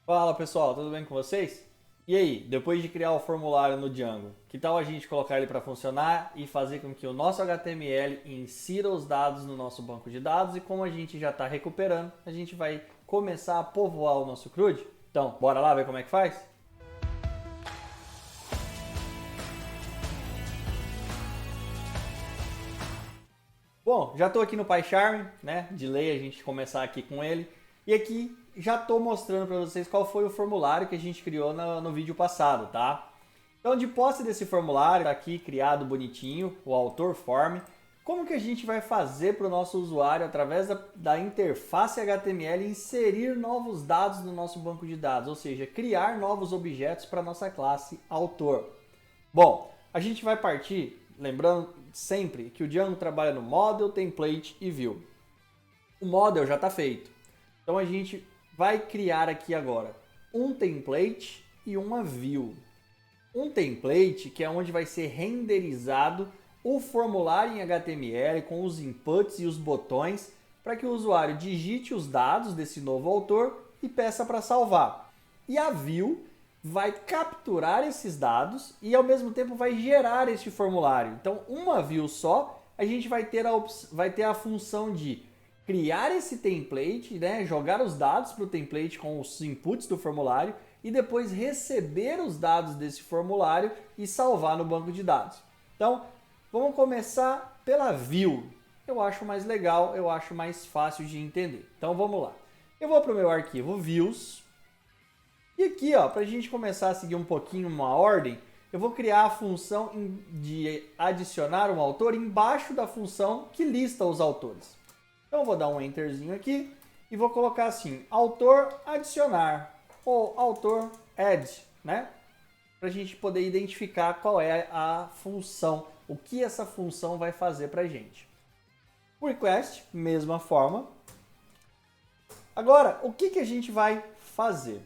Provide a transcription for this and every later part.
Fala pessoal, tudo bem com vocês? E aí, depois de criar o formulário no Django, que tal a gente colocar ele para funcionar e fazer com que o nosso HTML insira os dados no nosso banco de dados e como a gente já está recuperando, a gente vai começar a povoar o nosso CRUD? Então, bora lá ver como é que faz? Bom, já estou aqui no PyCharm, né? De lei a gente começar aqui com ele. E aqui já estou mostrando para vocês qual foi o formulário que a gente criou no vídeo passado, tá? Então, de posse desse formulário, tá aqui criado bonitinho, o autor form, como que a gente vai fazer para o nosso usuário, através da interface HTML, inserir novos dados no nosso banco de dados, ou seja, criar novos objetos para a nossa classe autor? Bom, a gente vai partir, lembrando sempre que o Django trabalha no Model, Template e View. O Model já está feito, então a gente vai criar aqui agora um template e uma view. Um template que é onde vai ser renderizado o formulário em HTML com os inputs e os botões para que o usuário digite os dados desse novo autor e peça para salvar. E a view vai capturar esses dados e ao mesmo tempo vai gerar este formulário. Então, uma view só, a gente vai ter a função de criar esse template, né, jogar os dados para o template com os inputs do formulário e depois receber os dados desse formulário e salvar no banco de dados. Então, vamos começar pela view. Eu acho mais legal, eu acho mais fácil de entender. Então, vamos lá. Eu vou para o meu arquivo views. E aqui, para a gente começar a seguir um pouquinho uma ordem, eu vou criar a função de adicionar um autor embaixo da função que lista os autores. Então, eu vou dar um enterzinho aqui e vou colocar assim, autor adicionar ou autor add, né? Para a gente poder identificar qual é a função, o que essa função vai fazer para a gente. Request, mesma forma. Agora, o que a gente vai fazer?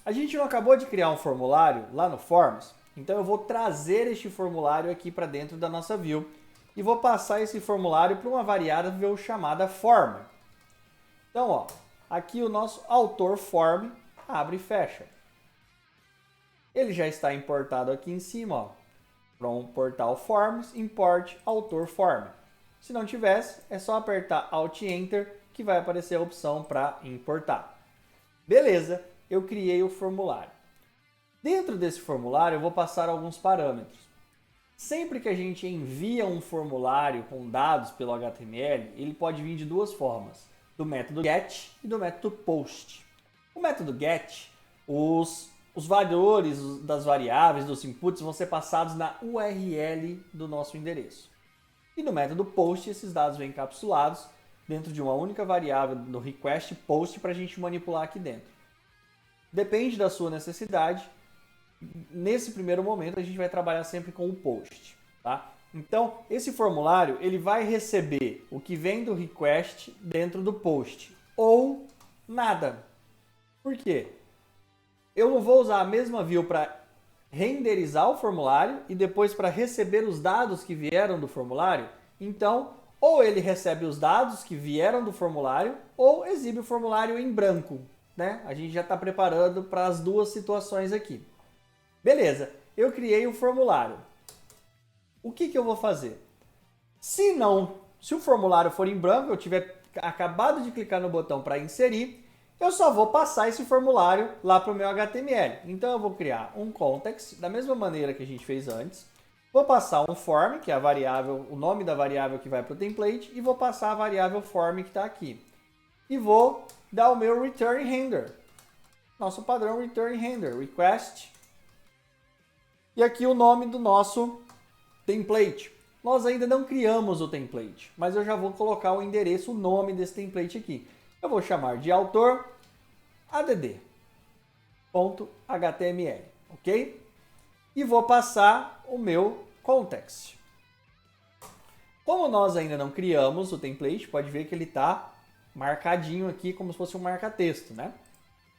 A gente não acabou de criar um formulário lá no Forms, então eu vou trazer este formulário aqui para dentro da nossa view e vou passar esse formulário para uma variável chamada form. Então, aqui o nosso autor form abre e fecha. Ele já está importado aqui em cima, para um portal Forms, import autor form. Se não tivesse, é só apertar Alt Enter que vai aparecer a opção para importar. Beleza, eu criei o formulário. Dentro desse formulário eu vou passar alguns parâmetros. Sempre que a gente envia um formulário com dados pelo HTML, ele pode vir de duas formas, do método get e do método post. O método get, os valores das variáveis, dos inputs, vão ser passados na URL do nosso endereço. E no método post, esses dados vêm encapsulados dentro de uma única variável no request post para a gente manipular aqui dentro. Depende da sua necessidade. Nesse primeiro momento, a gente vai trabalhar sempre com o post, tá? Então, esse formulário, ele vai receber o que vem do request dentro do post, ou nada. Por quê? Eu não vou usar a mesma view para renderizar o formulário e depois para receber os dados que vieram do formulário. Então, ou ele recebe os dados que vieram do formulário, ou exibe o formulário em branco, né? A gente já está preparando para as duas situações aqui. Beleza, eu criei o formulário. O que eu vou fazer? Se o formulário for em branco, eu tiver acabado de clicar no botão para inserir, eu só vou passar esse formulário lá para o meu HTML. Então eu vou criar um context, da mesma maneira que a gente fez antes. Vou passar um form, que é a variável, o nome da variável que vai para o template, e vou passar a variável form que está aqui. E vou dar o meu return render. Nosso padrão return render, request. E aqui o nome do nosso template. Nós ainda não criamos o template, mas eu já vou colocar o endereço, o nome desse template aqui. Eu vou chamar de autor add.html, ok? E vou passar o meu context. Como nós ainda não criamos o template, pode ver que ele está marcadinho aqui como se fosse um marca-texto, né?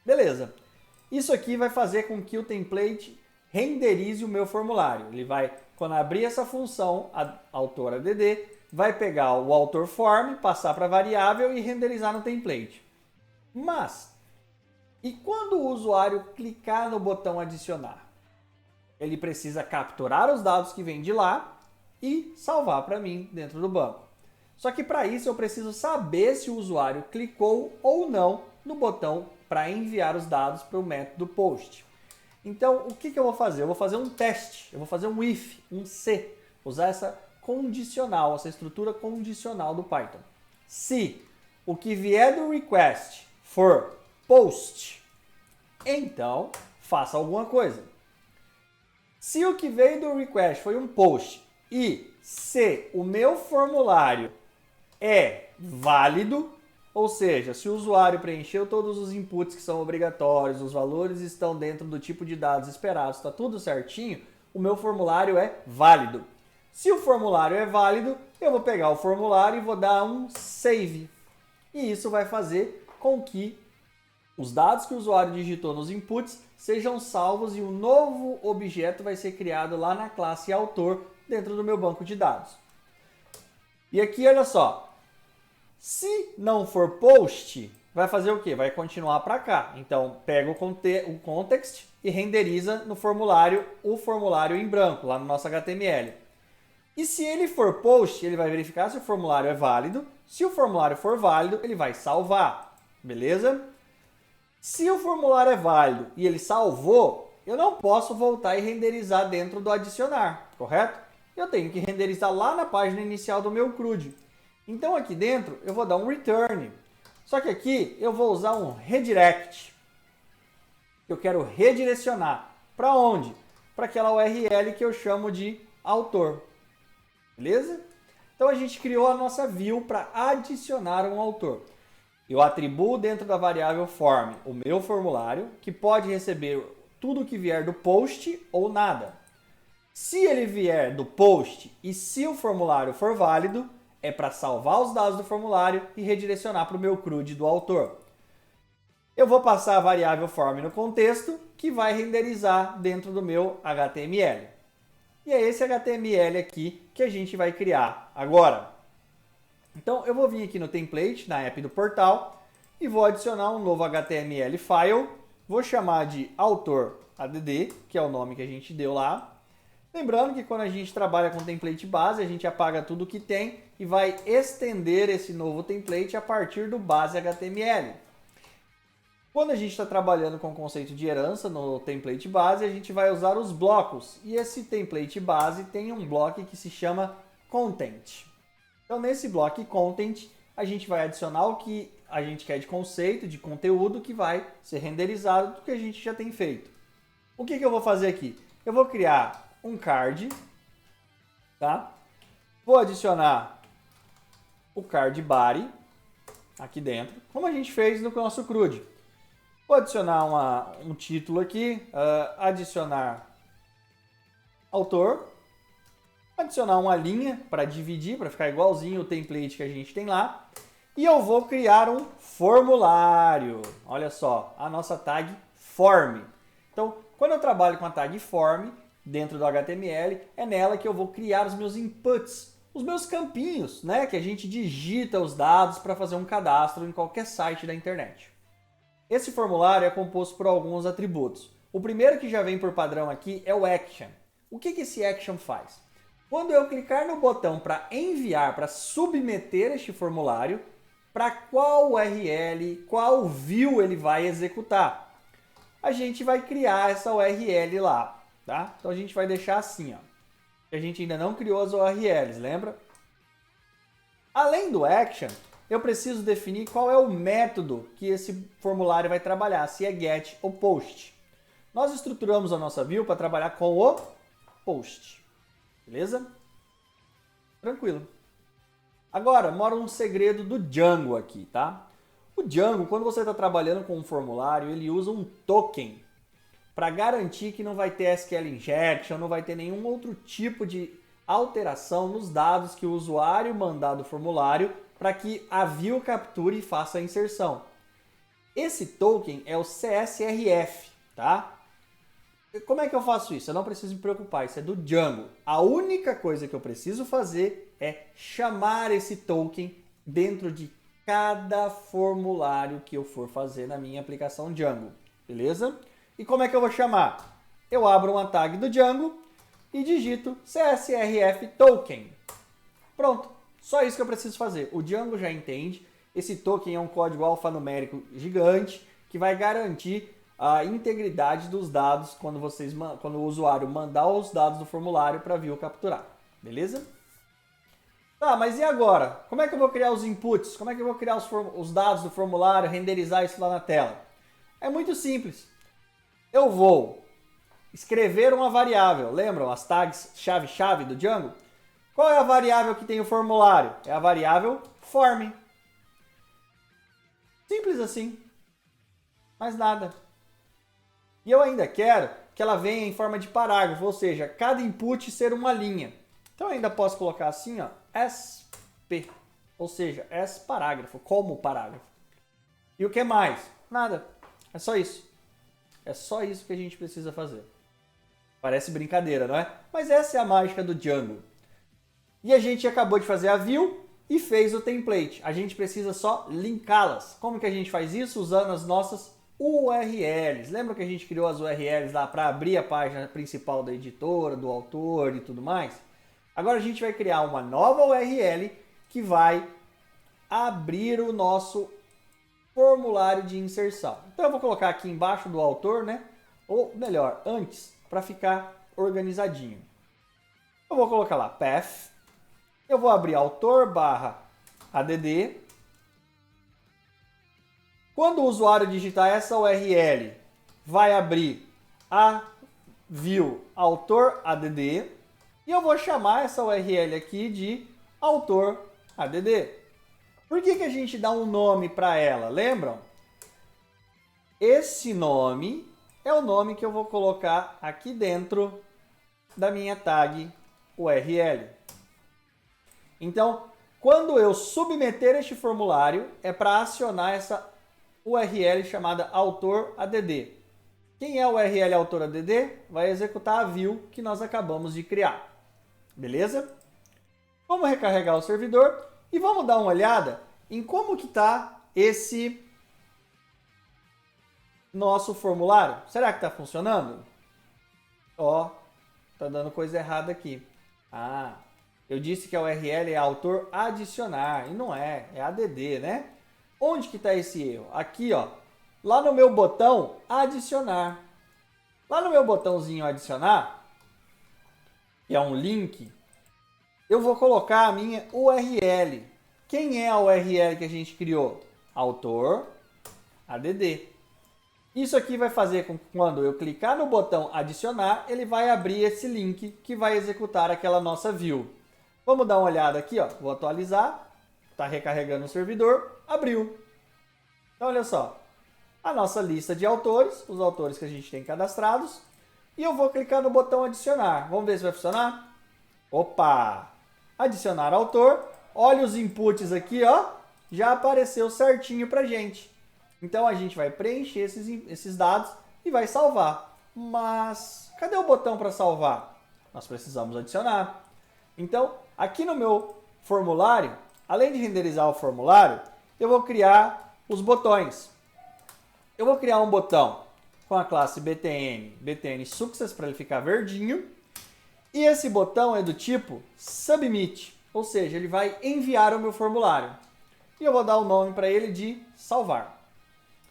Beleza. Isso aqui vai fazer com que o template renderize o meu formulário. Ele vai, quando abrir essa função, autor add, vai pegar o autor form, passar para a variável e renderizar no template. Mas, E quando o usuário clicar no botão adicionar, ele precisa capturar os dados que vêm de lá e salvar para mim dentro do banco. Só que para isso eu preciso saber se o usuário clicou ou não no botão para enviar os dados para o método post. Então, o que eu vou fazer? Eu vou fazer um teste, eu vou fazer um if, um se, usar essa condicional, essa estrutura condicional do Python. Se o que vier do request for post, então faça alguma coisa. Se o que veio do request foi um post e se o meu formulário é válido, ou seja, se o usuário preencheu todos os inputs que são obrigatórios, os valores estão dentro do tipo de dados esperados, está tudo certinho, o meu formulário é válido. Se o formulário é válido, eu vou pegar o formulário e vou dar um save. E isso vai fazer com que os dados que o usuário digitou nos inputs sejam salvos e um novo objeto vai ser criado lá na classe autor dentro do meu banco de dados. E aqui, olha só, se não for post, vai fazer o quê? Vai continuar para cá. Então, pega o context e renderiza no formulário o formulário em branco, lá no nosso HTML. E se ele for post, ele vai verificar se o formulário é válido. Se o formulário for válido, ele vai salvar. Beleza? Se o formulário é válido e ele salvou, eu não posso voltar e renderizar dentro do adicionar, correto? Eu tenho que renderizar lá na página inicial do meu CRUD. Então aqui dentro eu vou dar um return. Só que aqui eu vou usar um redirect. Eu quero redirecionar. Para onde? Para aquela URL que eu chamo de autor. Beleza? Então a gente criou a nossa view para adicionar um autor. Eu atribuo dentro da variável form o meu formulário, que pode receber tudo que vier do post ou nada. Se ele vier do post e se o formulário for válido, é para salvar os dados do formulário e redirecionar para o meu CRUD do autor. Eu vou passar a variável form no contexto, que vai renderizar dentro do meu HTML. E é esse HTML aqui que a gente vai criar agora. Então eu vou vir aqui no template, na app do portal, e vou adicionar um novo HTML file. Vou chamar de autor.add, que é o nome que a gente deu lá. Lembrando que quando a gente trabalha com template base, a gente apaga tudo que tem e vai estender esse novo template a partir do base HTML. Quando a gente está trabalhando com o conceito de herança no template base, a gente vai usar os blocos. E esse template base tem um bloco que se chama content. Então, nesse bloco content, a gente vai adicionar o que a gente quer de conceito, de conteúdo, que vai ser renderizado do que a gente já tem feito. O que eu vou fazer aqui? Eu vou criar um card, tá? Vou adicionar o card body aqui dentro, como a gente fez no nosso CRUD. Vou adicionar um título aqui, adicionar autor, adicionar uma linha para dividir, para ficar igualzinho o template que a gente tem lá. E eu vou criar um formulário. Olha só, a nossa tag form. Então, quando eu trabalho com a tag form, dentro do HTML, é nela que eu vou criar os meus inputs, os meus campinhos, né? Que a gente digita os dados para fazer um cadastro em qualquer site da internet. Esse formulário é composto por alguns atributos. O primeiro que já vem por padrão aqui é o action. O que esse action faz? Quando eu clicar no botão para enviar, para submeter este formulário, para qual URL, qual view ele vai executar, a gente vai criar essa URL lá. Tá? Então a gente vai deixar assim, ó. A gente ainda não criou as URLs, lembra? Além do action, eu preciso definir qual é o método que esse formulário vai trabalhar, se é get ou post. Nós estruturamos a nossa view para trabalhar com o post. Beleza? Tranquilo. Agora, mora um segredo do Django aqui, tá? O Django, quando você está trabalhando com um formulário, ele usa um token para garantir que não vai ter SQL injection, não vai ter nenhum outro tipo de alteração nos dados que o usuário mandar do formulário para que a view capture e faça a inserção. Esse token é o CSRF, tá? Como é que eu faço isso? Eu não preciso me preocupar, isso é do Django. A única coisa que eu preciso fazer é chamar esse token dentro de cada formulário que eu for fazer na minha aplicação Django, beleza? E como é que eu vou chamar? Eu abro uma tag do Django e digito CSRF token. Pronto, só isso que eu preciso fazer. O Django já entende. Esse token é um código alfanumérico gigante que vai garantir a integridade dos dados quando o usuário mandar os dados do formulário para a Vue capturar, beleza? Tá, mas e agora? Como é que eu vou criar os inputs? Como é que eu vou criar os dados do formulário, renderizar isso lá na tela? É muito simples. Eu vou escrever uma variável. Lembram as tags chave-chave do Django? Qual é a variável que tem o formulário? É a variável form. Simples assim. Mais nada. E eu ainda quero que ela venha em forma de parágrafo, ou seja, cada input ser uma linha. Então eu ainda posso colocar assim, ó, SP, ou seja, S parágrafo, como parágrafo. E o que mais? Nada. É só isso. É só isso que a gente precisa fazer. Parece brincadeira, não é? Mas essa é a mágica do Django. E a gente acabou de fazer a Vue e fez o template. A gente precisa só linká-las. Como que a gente faz isso? Usando as nossas URLs. Lembra que a gente criou as URLs lá para abrir a página principal da editora, do autor e tudo mais? Agora a gente vai criar uma nova URL que vai abrir o nosso formulário de inserção. Então eu vou colocar aqui embaixo do autor, né? Ou melhor, antes, para ficar organizadinho. Eu vou colocar lá path. Eu vou abrir autor/add. Quando o usuário digitar essa URL, vai abrir a Vue autor/add. E eu vou chamar essa URL aqui de autor/add. Por que a gente dá um nome para ela? Lembram? Esse nome é o nome que eu vou colocar aqui dentro da minha tag URL. Então, quando eu submeter este formulário, é para acionar essa URL chamada autor/add. Quem é o URL autor/add? Vai executar a Vue que nós acabamos de criar. Beleza? Vamos recarregar o servidor e vamos dar uma olhada em como que está esse nosso formulário. Será que está funcionando? Ó, tá dando coisa errada aqui. Ah, eu disse que a URL é autor adicionar e não é, é add, né? Onde que está esse erro? Aqui, ó, lá no meu botão adicionar. Lá no meu botãozinho adicionar, que é um link, eu vou colocar a minha URL. Quem é a URL que a gente criou? Autor/add. Isso aqui vai fazer com que quando eu clicar no botão adicionar, ele vai abrir esse link que vai executar aquela nossa Vue. Vamos dar uma olhada aqui, ó. Vou atualizar. Está recarregando o servidor. Abriu. Então, olha só. A nossa lista de autores, os autores que a gente tem cadastrados. E eu vou clicar no botão adicionar. Vamos ver se vai funcionar? Opa! Adicionar autor. Olha os inputs aqui, ó. Já apareceu certinho pra gente. Então a gente vai preencher esses dados e vai salvar. Mas cadê o botão para salvar? Nós precisamos adicionar. Então, aqui no meu formulário, além de renderizar o formulário, eu vou criar os botões. Eu vou criar um botão com a classe btn success para ele ficar verdinho. E esse botão é do tipo submit, ou seja, ele vai enviar o meu formulário. E eu vou dar o nome para ele de salvar.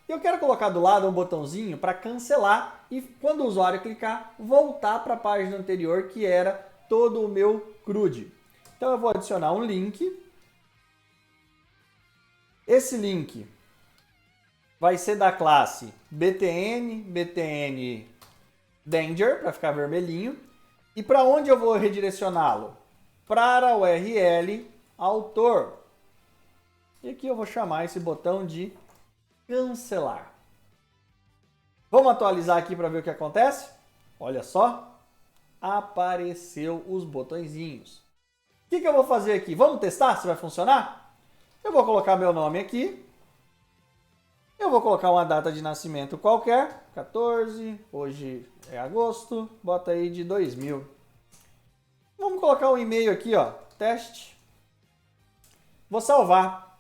Eu quero colocar do lado um botãozinho para cancelar e quando o usuário clicar, voltar para a página anterior que era todo o meu CRUD. Então eu vou adicionar um link. Esse link vai ser da classe btn danger, para ficar vermelhinho. E para onde eu vou redirecioná-lo? Para a URL autor. E aqui eu vou chamar esse botão de cancelar. Vamos atualizar aqui para ver o que acontece? Olha só, apareceu os botõezinhos. O que eu vou fazer aqui? Vamos testar se vai funcionar? Eu vou colocar meu nome aqui. Eu vou colocar uma data de nascimento qualquer, 14, hoje é agosto, bota aí de 2000. Vamos colocar um e-mail aqui, ó, teste. Vou salvar.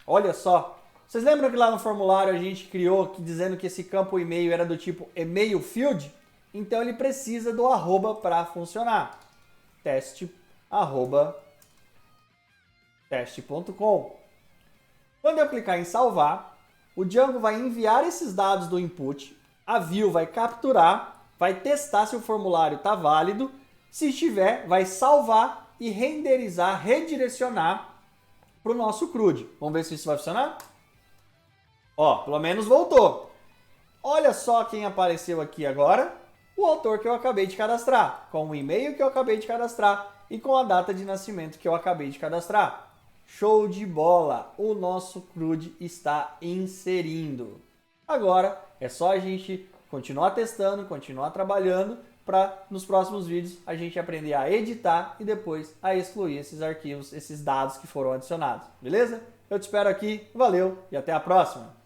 Olha só, vocês lembram que lá no formulário a gente criou dizendo que esse campo e-mail era do tipo email field? Então ele precisa do arroba para funcionar. teste.com. Quando eu clicar em salvar, o Django vai enviar esses dados do input, a Vue vai capturar, vai testar se o formulário está válido, se estiver, vai salvar e renderizar, redirecionar para o nosso CRUD. Vamos ver se isso vai funcionar? Ó, pelo menos voltou. Olha só quem apareceu aqui agora. O autor que eu acabei de cadastrar, com o e-mail que eu acabei de cadastrar e com a data de nascimento que eu acabei de cadastrar. Show de bola! O nosso CRUD está inserindo. Agora é só a gente continuar testando, continuar trabalhando para nos próximos vídeos a gente aprender a editar e depois a excluir esses arquivos, esses dados que foram adicionados. Beleza? Eu te espero aqui, valeu e até a próxima!